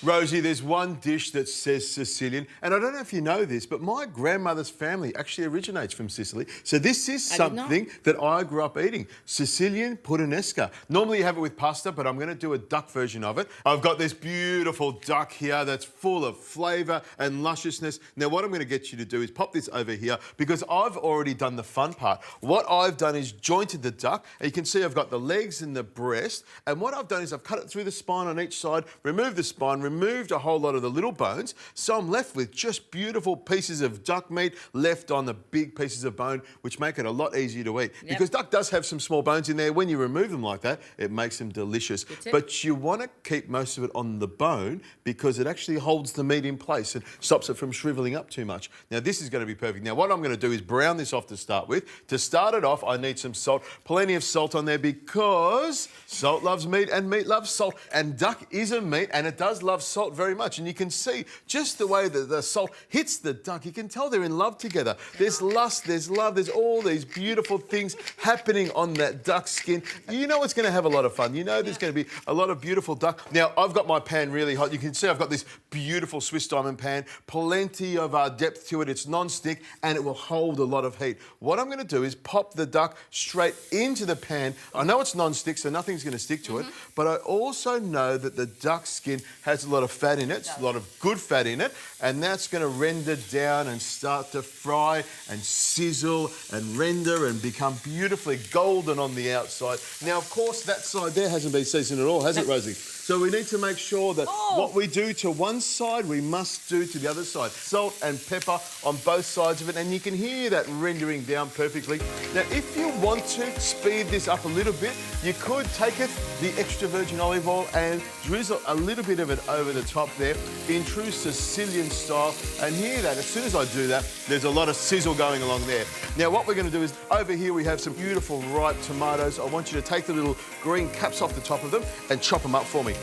Rosie, there's one dish that says Sicilian, and I don't know if you know this, but my grandmother's family actually originates from Sicily. So this is something that I grew up eating, Sicilian Puttanesca. Normally you have it with pasta, but I'm going to do a duck version of it. I've got this beautiful duck here that's full of flavour and lusciousness. Now what I'm going to get you to do is pop this over here because I've already done the fun part. What I've done is jointed the duck, and you can see I've got the legs and the breast, and what I've done is I've cut it through the spine on each side, removed the spine, removed a whole lot of the little bones, so I'm left with just beautiful pieces of duck meat left on the big pieces of bone, which make it a lot easier to eat. Because duck does have some small bones in there. When you remove them like that, it makes them delicious. But you want to keep most of it on the bone because it actually holds the meat in place and stops it from shriveling up too much. Now this is going to be perfect. Now what I'm going to do is brown this off to start with. To start it off, I need some salt, plenty of salt on there because salt loves meat and meat loves salt. And duck is a meat and it does love salt very much, and you can see just the way that the salt hits the duck. You can tell they're in love together. There's lust, there's love, there's all these beautiful things happening on that duck skin. You know it's going to have a lot of fun. You know there's going to be a lot of beautiful duck. Now I've got my pan really hot. You can see I've got this beautiful Swiss diamond pan, plenty of depth to it. It's non-stick and it will hold a lot of heat. What I'm going to do is pop the duck straight into the pan. I know it's non-stick, so nothing's going to stick to it, but I also know that the duck skin has a lot of fat in it, a lot of good fat in it, and that's going to render down and start to fry and sizzle and render and become beautifully golden on the outside. Now, of course, that side there hasn't been seasoned at all, has it, Rosie? So we need to make sure that what we do to one side, we must do to the other side. Salt and pepper on both sides of it, and you can hear that rendering down perfectly. Now, if you want to speed this up a little bit, you could take it, the extra virgin olive oil, and drizzle a little bit of it over the top there in true Sicilian style, and hear that. As soon as I do that, there's a lot of sizzle going along there. Now, what we're going to do is, over here we have some beautiful ripe tomatoes. I want you to take the little green caps off the top of them and chop them up for me.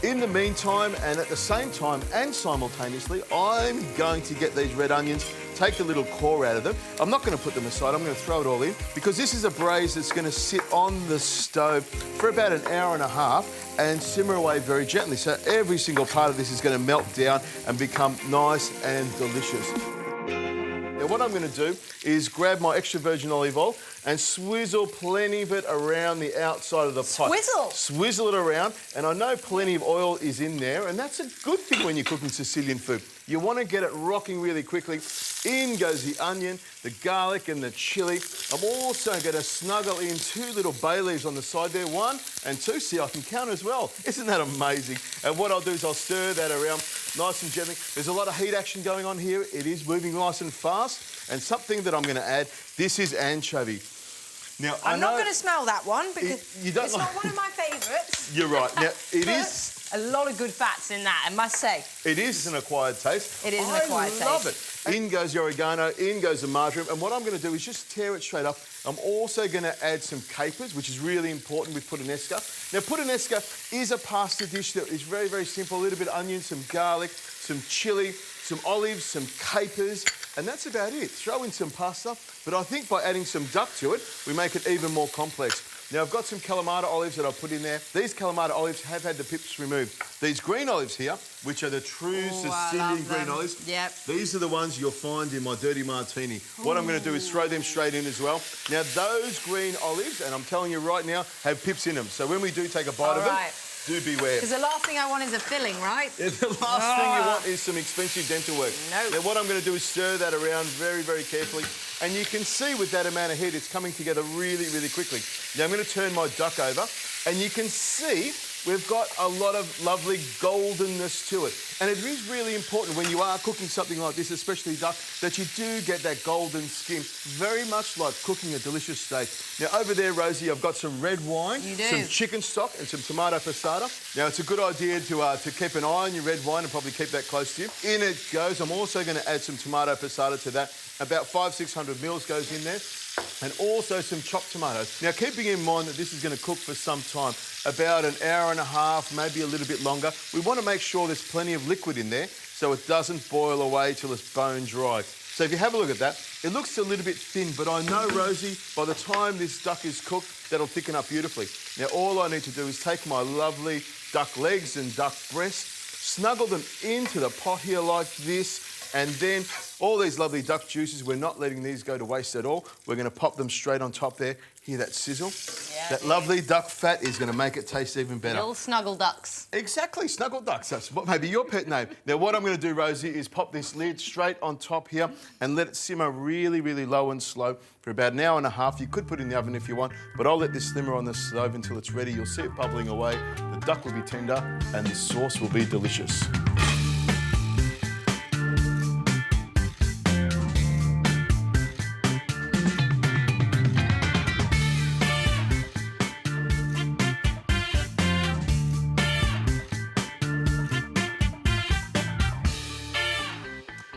In the meantime, and at the same time and simultaneously, I'm going to get these red onions, take the little core out of them. I'm not going to put them aside, I'm going to throw it all in because this is a braise that's going to sit on the stove for about an hour and a half and simmer away very gently. So every single part of this is going to melt down and become nice and delicious. Now what I'm going to do is grab my extra virgin olive oil and swizzle plenty of it around the outside of the pot. Swizzle? Swizzle it around, and I know plenty of oil is in there, and that's a good thing when you're cooking Sicilian food. You want to get it rocking really quickly. In goes the onion, the garlic and the chilli. I'm also going to snuggle in 2 little bay leaves on the side there, 1 and 2. See, I can count as well. Isn't that amazing? And what I'll do is I'll stir that around nice and gently. There's a lot of heat action going on here. It is moving nice and fast. And something that I'm going to add, this is anchovy. Now, I'm not going to smell that one because it's not one of my favourites. You're right. Now, it is... A lot of good fats in that, I must say. It is an acquired taste. It is an acquired taste. I love it. In goes the oregano, in goes the marjoram, and what I'm going to do is just tear it straight up. I'm also going to add some capers, which is really important with puttanesca. Now, puttanesca is a pasta dish that is very, very simple. A little bit of onion, some garlic, some chilli, some olives, some capers, and that's about it. Throw in some pasta, but I think by adding some duck to it, we make it even more complex. Now, I've got some Kalamata olives that I've put in there. These Kalamata olives have had the pips removed. These green olives here, which are the true Sicilian green olives, these are the ones you'll find in my dirty martini. What I'm going to do is throw them straight in as well. Now, those green olives, and I'm telling you right now, have pips in them. So when we do take a bite of them, do beware. Because the last thing I want is a filling, right? Yeah, the last thing you want is some expensive dental work. No. Now, what I'm going to do is stir that around very, very carefully. And you can see with that amount of heat, it's coming together really, really quickly. Now, I'm going to turn my duck over, and you can see we've got a lot of lovely goldenness to it. And it is really important when you are cooking something like this, especially duck, that you do get that golden skin, very much like cooking a delicious steak. Now, over there, Rosie, I've got some red wine, some chicken stock and some tomato passata. Now, it's a good idea to keep an eye on your red wine and probably keep that close to you. In it goes. I'm also going to add some tomato passata to that. About 500-600 mils goes in there. And also some chopped tomatoes. Now, keeping in mind that this is going to cook for some time, about an hour and a half, maybe a little bit longer, we want to make sure there's plenty of liquid in there so it doesn't boil away till it's bone dry. So if you have a look at that, it looks a little bit thin, but I know, Rosie, by the time this duck is cooked, that'll thicken up beautifully. Now, all I need to do is take my lovely duck legs and duck breast, snuggle them into the pot here like this, and then all these lovely duck juices, we're not letting these go to waste at all. We're going to pop them straight on top there. Hear that sizzle? Yeah, that lovely duck fat is going to make it taste even better. Little snuggle ducks. Exactly, snuggle ducks. That's what maybe your pet name. Now, what I'm going to do, Rosie, is pop this lid straight on top here and let it simmer really, really low and slow for about an hour and a half. You could put it in the oven if you want, but I'll let this simmer on the stove until it's ready. You'll see it bubbling away. The duck will be tender and the sauce will be delicious.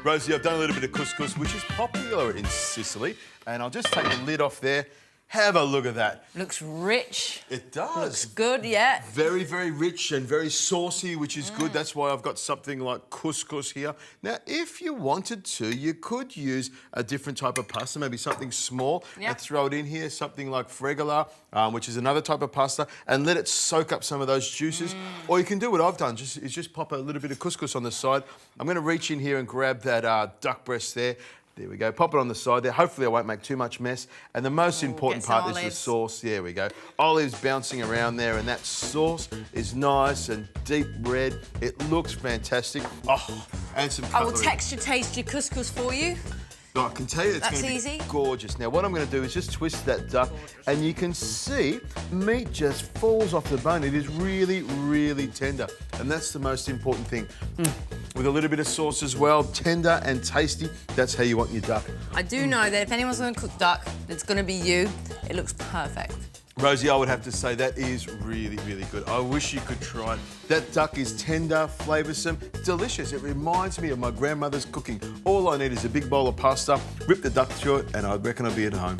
Rosie, I've done a little bit of couscous, which is popular in Sicily, and I'll just take the lid off there. Have a look at that. Looks rich. It does. Looks good, yeah. Very, very rich and very saucy, which is good. That's why I've got something like couscous here. Now, if you wanted to, you could use a different type of pasta, maybe something small, and throw it in here, something like fregola, which is another type of pasta, and let it soak up some of those juices. Or you can do what I've done, just pop a little bit of couscous on the side. I'm going to reach in here and grab that duck breast there. There we go. Pop it on the side there. Hopefully I won't make too much mess. And the most important part is the sauce. There we go. Olives bouncing around there, and that sauce is nice and deep red. It looks fantastic. Oh, and some cutlery. I will texture taste your couscous for you. No, I can tell you it's going to be gorgeous. Now, what I'm going to do is just twist that duck, and you can see meat just falls off the bone. It is really, really tender, and that's the most important thing. With a little bit of sauce as well, tender and tasty. That's how you want your duck. I do know that if anyone's going to cook duck, it's going to be you. It looks perfect. Rosie, I would have to say that is really, really good. I wish you could try it. That duck is tender, flavoursome, delicious. It reminds me of my grandmother's cooking. All I need is a big bowl of pasta, whip the duck through it, and I reckon I'll be at home.